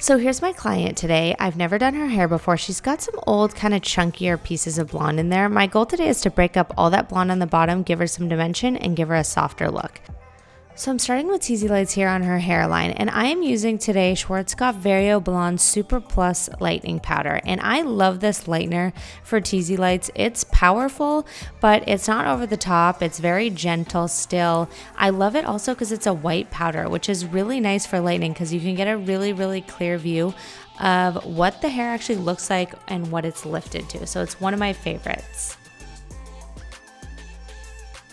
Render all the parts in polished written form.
So here's my client today. I've never done her hair before. She's got some old kind of chunkier pieces of blonde in there. My goal today is to break up all that blonde on the bottom, give her some dimension, and give her a softer look. So I'm starting with Teasy lights here on her hairline, and I am using today Schwarzkopf Vario Blond Super Plus Lightening Powder. And I love this lightener for Teasy lights. It's powerful, but it's not over the top. It's very gentle still. I love it also because it's a white powder, which is really nice for lightening because you can get a really, really clear view of what the hair actually looks like and what it's lifted to. So it's one of my favorites.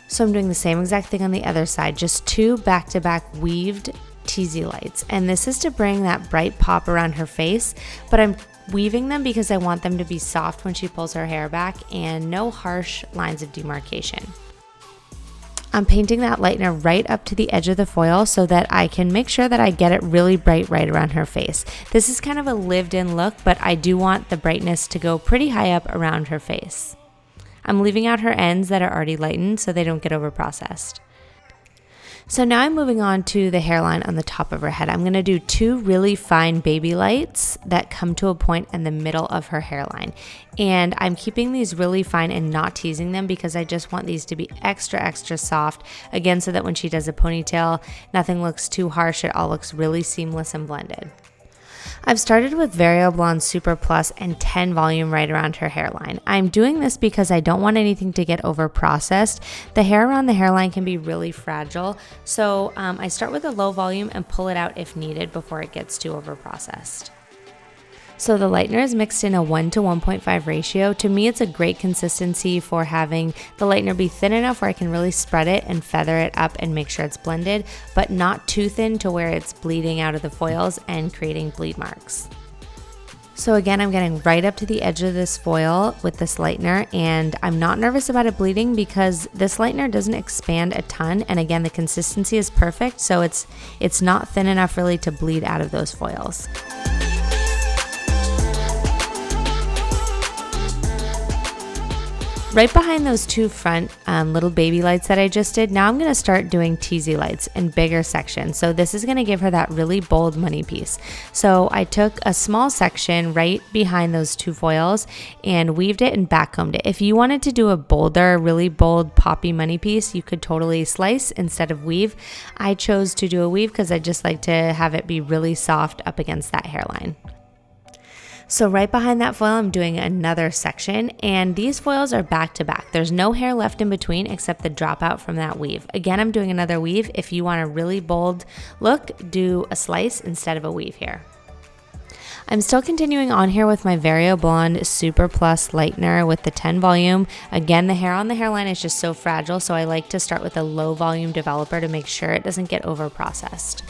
So I'm doing the same exact thing on the other side, just two back-to-back weaved Teasy lights. And this is to bring that bright pop around her face, but I'm weaving them because I want them to be soft when she pulls her hair back and no harsh lines of demarcation. I'm painting that lightener right up to the edge of the foil so that I can make sure that I get it really bright right around her face. This is kind of a lived-in look, but I do want the brightness to go pretty high up around her face. I'm leaving out her ends that are already lightened so they don't get over processed. So now I'm moving on to the hairline on the top of her head. I'm gonna do two really fine baby lights that come to a point in the middle of her hairline. And I'm keeping these really fine and not teasing them because I just want these to be extra, extra soft. Again, so that when she does a ponytail, nothing looks too harsh. It all looks really seamless and blended. I've started with Vario Blond Super Plus and 10 volume right around her hairline. I'm doing this because I don't want anything to get over processed. The hair around the hairline can be really fragile, so I start with a low volume and pull it out if needed before it gets too over processed. So the lightener is mixed in a 1 to 1.5 ratio. To me, it's a great consistency for having the lightener be thin enough where I can really spread it and feather it up and make sure it's blended, but not too thin to where it's bleeding out of the foils and creating bleed marks. So again, I'm getting right up to the edge of this foil with this lightener, and I'm not nervous about it bleeding because this lightener doesn't expand a ton, and again, the consistency is perfect, so it's not thin enough really to bleed out of those foils. Right behind those two front little baby lights that I just did, now I'm going to start doing Teasy lights in bigger sections. So this is going to give her that really bold money piece. So I took a small section right behind those two foils and weaved it and backcombed it. If you wanted to do a bolder, really bold poppy money piece, you could totally slice instead of weave. I chose to do a weave because I just like to have it be really soft up against that hairline. So right behind that foil, I'm doing another section, and these foils are back to back. There's no hair left in between except the dropout from that weave. Again, I'm doing another weave. If you want a really bold look, do a slice instead of a weave here. I'm still continuing on here with my Vario Blond Super Plus Lightener with the 10 volume. Again, the hair on the hairline is just so fragile, so I like to start with a low volume developer to make sure it doesn't get over processed.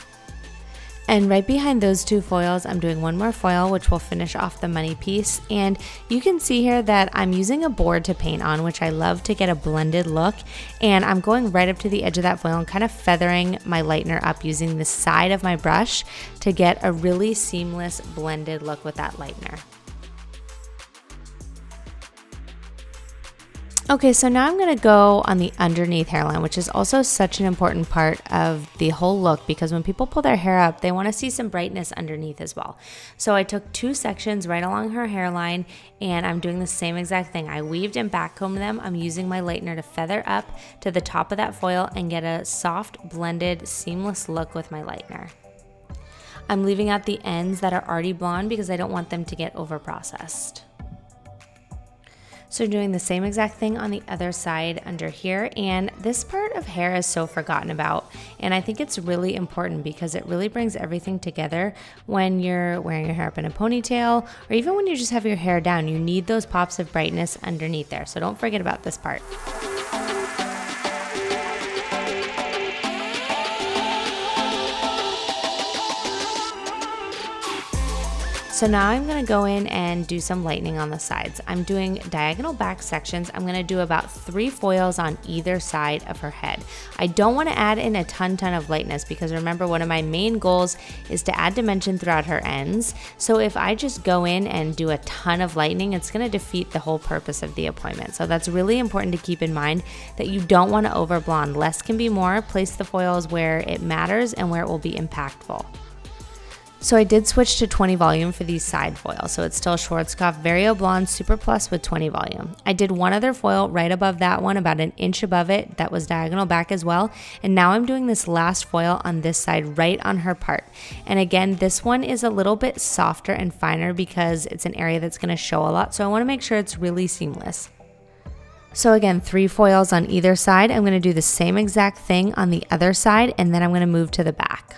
And right behind those two foils, I'm doing one more foil, which will finish off the money piece. And you can see here that I'm using a board to paint on, which I love to get a blended look. And I'm going right up to the edge of that foil and kind of feathering my lightener up using the side of my brush to get a really seamless blended look with that lightener. Okay, so now I'm going to go on the underneath hairline, which is also such an important part of the whole look because when people pull their hair up, they want to see some brightness underneath as well. So I took two sections right along her hairline and I'm doing the same exact thing. I weaved and backcombed them. I'm using my lightener to feather up to the top of that foil and get a soft, blended, seamless look with my lightener. I'm leaving out the ends that are already blonde because I don't want them to get over processed. So doing the same exact thing on the other side under here, and this part of hair is so forgotten about, and I think it's really important because it really brings everything together when you're wearing your hair up in a ponytail or even when you just have your hair down. You need those pops of brightness underneath there, so don't forget about this part. So now I'm going to go in and do some lightening on the sides. I'm doing diagonal back sections. I'm going to do about 3 foils on either side of her head. I don't want to add in a ton of lightness because remember, one of my main goals is to add dimension throughout her ends. So if I just go in and do a ton of lightening, it's going to defeat the whole purpose of the appointment. So that's really important to keep in mind, that you don't want to over blonde. Less can be more. Place the foils where it matters and where it will be impactful. So I did switch to 20 volume for these side foils. So it's still Schwarzkopf Vario Blond Super Plus with 20 volume. I did one other foil right above that one, about an inch above it, that was diagonal back as well. And now I'm doing this last foil on this side right on her part. And again, this one is a little bit softer and finer because it's an area that's going to show a lot. So I want to make sure it's really seamless. So again, 3 foils on either side. I'm going to do the same exact thing on the other side, and then I'm going to move to the back.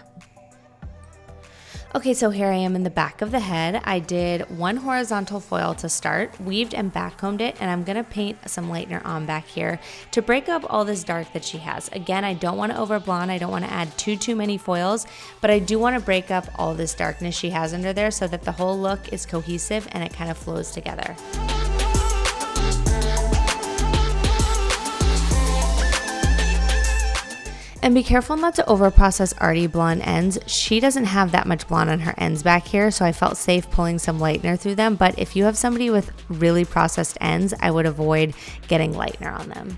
Okay, so here I am in the back of the head. I did 1 horizontal foil to start, weaved and backcombed it, and I'm gonna paint some lightener on back here to break up all this dark that she has. Again, I don't wanna over blonde, I don't wanna add too many foils, but I do wanna break up all this darkness she has under there so that the whole look is cohesive and it kind of flows together. And be careful not to over process already blonde ends. She doesn't have that much blonde on her ends back here, so I felt safe pulling some lightener through them. But if you have somebody with really processed ends, I would avoid getting lightener on them.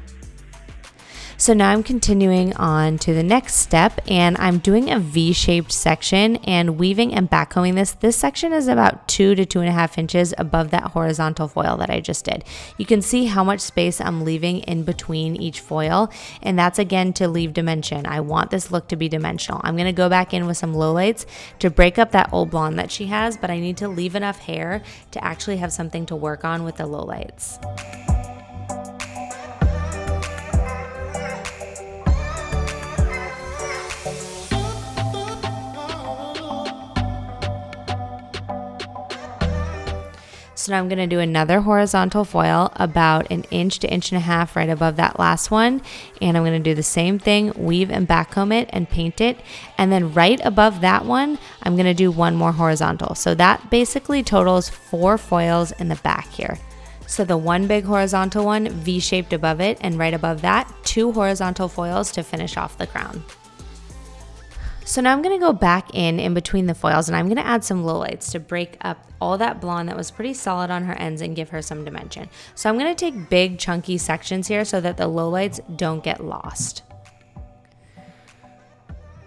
So now I'm continuing on to the next step, and I'm doing a V-shaped section and weaving and backcombing this. This section is about 2 to 2.5 inches above that horizontal foil that I just did. You can see how much space I'm leaving in between each foil, and that's again to leave dimension. I want this look to be dimensional. I'm gonna go back in with some lowlights to break up that old blonde that she has, but I need to leave enough hair to actually have something to work on with the lowlights. So now I'm going to do another horizontal foil about 1 inch to 1.5 inches right above that last one. And I'm going to do the same thing, weave and backcomb it and paint it. And then right above that one, I'm going to do 1 more horizontal. So that basically totals 4 foils in the back here. So the 1 big horizontal one, V-shaped above it, and right above that, 2 horizontal foils to finish off the crown. So now I'm going to go back in between the foils, and I'm going to add some lowlights to break up all that blonde that was pretty solid on her ends and give her some dimension. So I'm going to take big chunky sections here so that the lowlights don't get lost.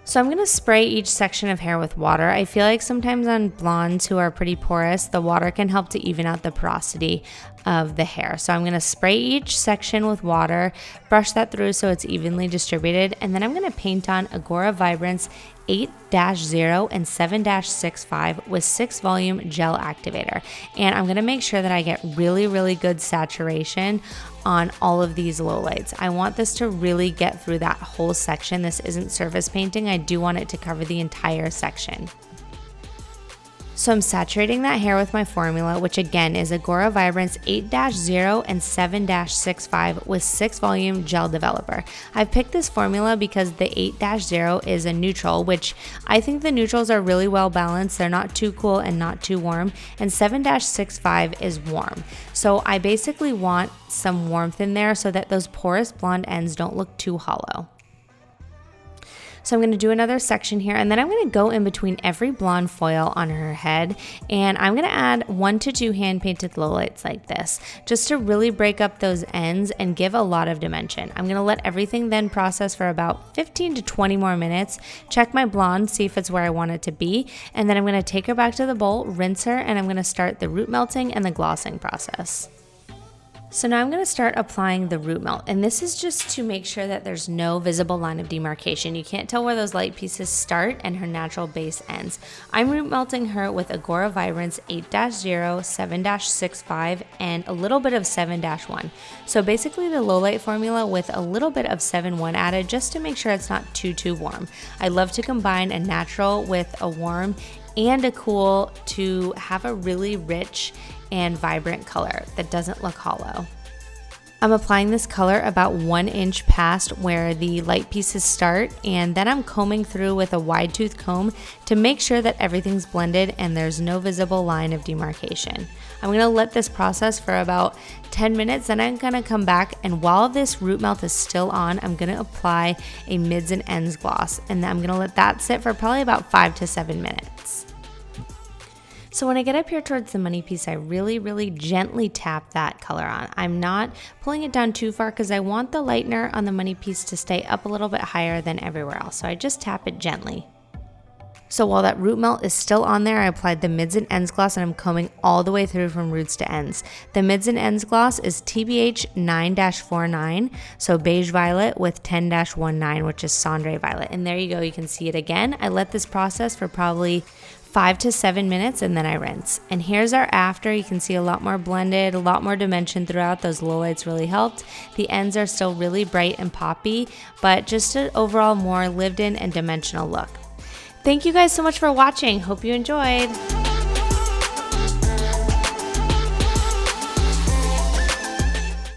So I'm going to spray each section of hair with water. I feel like sometimes on blondes who are pretty porous, the water can help to even out the porosity of the hair. So I'm going to spray each section with water, brush that through so it's evenly distributed, and then I'm going to paint on IGORA Vibrance 8-0 and 7-65 with 6 volume gel activator. And I'm going to make sure that I get really good saturation on all of these lowlights. I want this to really get through that whole section. This isn't surface painting. I do want it to cover the entire section. So I'm saturating that hair with my formula, which again is IGORA Vibrance 8-0 and 7-65 with 6 volume gel developer. I've picked this formula because the 8-0 is a neutral, which I think the neutrals are really well balanced. They're not too cool and not too warm, and 7-65 is warm. So I basically want some warmth in there so that those porous blonde ends don't look too hollow. So I'm going to do another section here, and then I'm going to go in between every blonde foil on her head, and I'm going to add 1 to 2 hand painted lowlights like this, just to really break up those ends and give a lot of dimension. I'm going to let everything then process for about 15 to 20 more minutes, check my blonde, see if it's where I want it to be, and then I'm going to take her back to the bowl, rinse her, and I'm going to start the root melting and the glossing process. So now I'm going to start applying the root melt, and this is just to make sure that there's no visible line of demarcation. You can't tell where those light pieces start and her natural base ends. I'm root melting her with IGORA Vibrance 8-0, 7-65, and a little bit of 7-1. So basically the low light formula with a little bit of 7-1 added just to make sure it's not too warm. I love to combine a natural with a warm and a cool to have a really rich and vibrant color that doesn't look hollow. I'm applying this color about 1 inch past where the light pieces start, and then I'm combing through with a wide tooth comb to make sure that everything's blended and there's no visible line of demarcation. I'm going to let this process for about 10 minutes, then I'm going to come back, and while this root melt is still on, I'm going to apply a mids and ends gloss, and I'm going to let that sit for probably about 5 to 7 minutes. So when I get up here towards the money piece, I really gently tap that color on. I'm not pulling it down too far because I want the lightener on the money piece to stay up a little bit higher than everywhere else. So I just tap it gently. So while that root melt is still on there, I applied the mids and ends gloss and I'm combing all the way through from roots to ends. The mids and ends gloss is TBH 9-49, so beige violet with 10-19, which is cendré violet. And there you go, you can see it again. I let this process for probably 5 to 7 minutes and then I rinse. And here's our after. You can see a lot more blended, a lot more dimension throughout. Those lowlights really helped. The ends are still really bright and poppy, but just an overall more lived in and dimensional look. Thank you guys so much for watching. Hope you enjoyed.